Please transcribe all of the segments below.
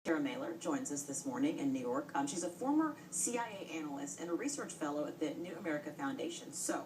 Tara Mailer joins us this morning in New York. She's a former CIA analyst and a research fellow at the New America Foundation. So,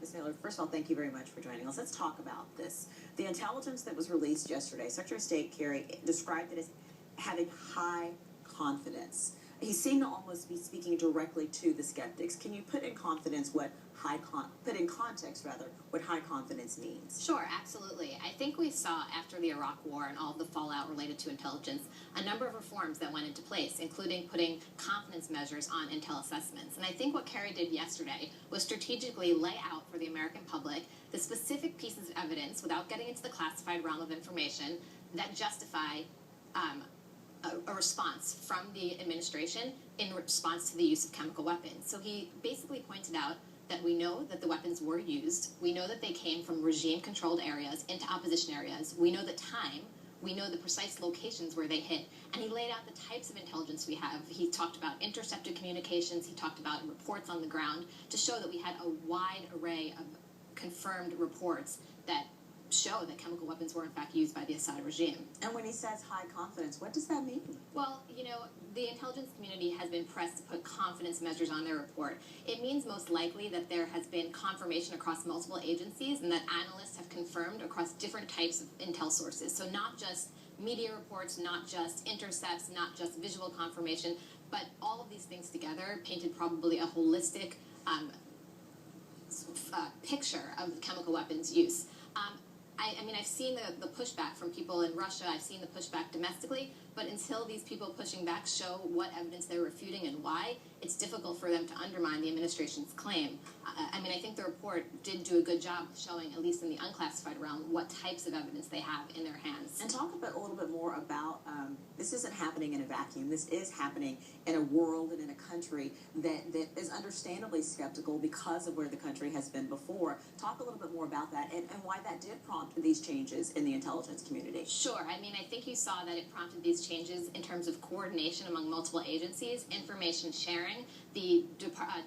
Ms. Mailer, first of all, thank you very much for joining us. Let's talk about this. The intelligence that was released yesterday, Secretary of State Carey described it as having high confidence. He seemed to almost be speaking directly to the skeptics. Can you put in context what high confidence means? Sure, absolutely. I think we saw after the Iraq War and all of the fallout related to intelligence, a number of reforms that went into place, including putting confidence measures on intel assessments. And I think what Carey did yesterday was strategically lay out for the American public the specific pieces of evidence, without getting into the classified realm of information, that justify a response from the administration in response to the use of chemical weapons. So he basically pointed out that we know that the weapons were used, we know that they came from regime-controlled areas into opposition areas, we know the time, we know the precise locations where they hit, and he laid out the types of intelligence we have. He talked about intercepted communications, he talked about reports on the ground, to show that we had a wide array of confirmed reports that show that chemical weapons were in fact used by the Assad regime. And when he says high confidence, what does that mean? Well, you know, the intelligence community has been pressed to put confidence measures on their report. It means most likely that there has been confirmation across multiple agencies and that analysts have confirmed across different types of intel sources. So not just media reports, not just intercepts, not just visual confirmation, but all of these things together painted probably a holistic picture of chemical weapons use. I mean, I've seen the pushback from people in Russia, I've seen the pushback domestically, but until these people pushing back show what evidence they're refuting and why, it's difficult for them to undermine the administration's claim. I mean, I think the report did do a good job showing, at least in the unclassified realm, what types of evidence they have in their hands. And talk a little bit more about, this isn't happening in a vacuum. This is happening in a world and in a country that is understandably skeptical because of where the country has been before. Talk a little bit more about that and why that did prompt these changes in the intelligence community. Sure. I mean, I think you saw that it prompted these changes in terms of coordination among multiple agencies, information sharing, the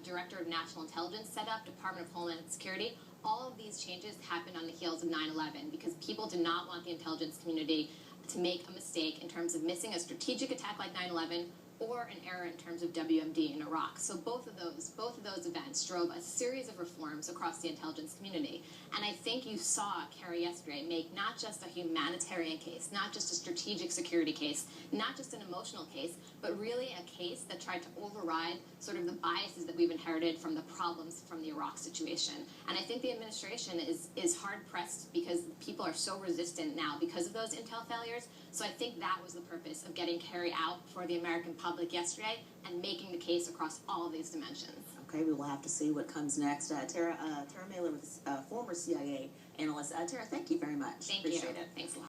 Director of National Intelligence set up, Department of Homeland Security. All of these changes happened on the heels of 9/11 because people did not want the intelligence community to make a mistake in terms of missing a strategic attack like 9/11 or an error in terms of WMD in Iraq. So both of those events drove a series of reforms across the intelligence community. And I think you saw Carey yesterday make not just a humanitarian case, not just a strategic security case, not just an emotional case, but really a case that tried to override sort of the biases that we've inherited from the problems from the Iraq situation. And I think the administration is hard-pressed because people are so resistant now because of those intel failures. So I think that was the purpose of getting Carey out for the American public yesterday and making the case across all of these dimensions. Okay, we will have to see what comes next. Tara Mailer, former CIA analyst. Tara, thank you very much. Thank Appreciate you. it. Thanks a lot.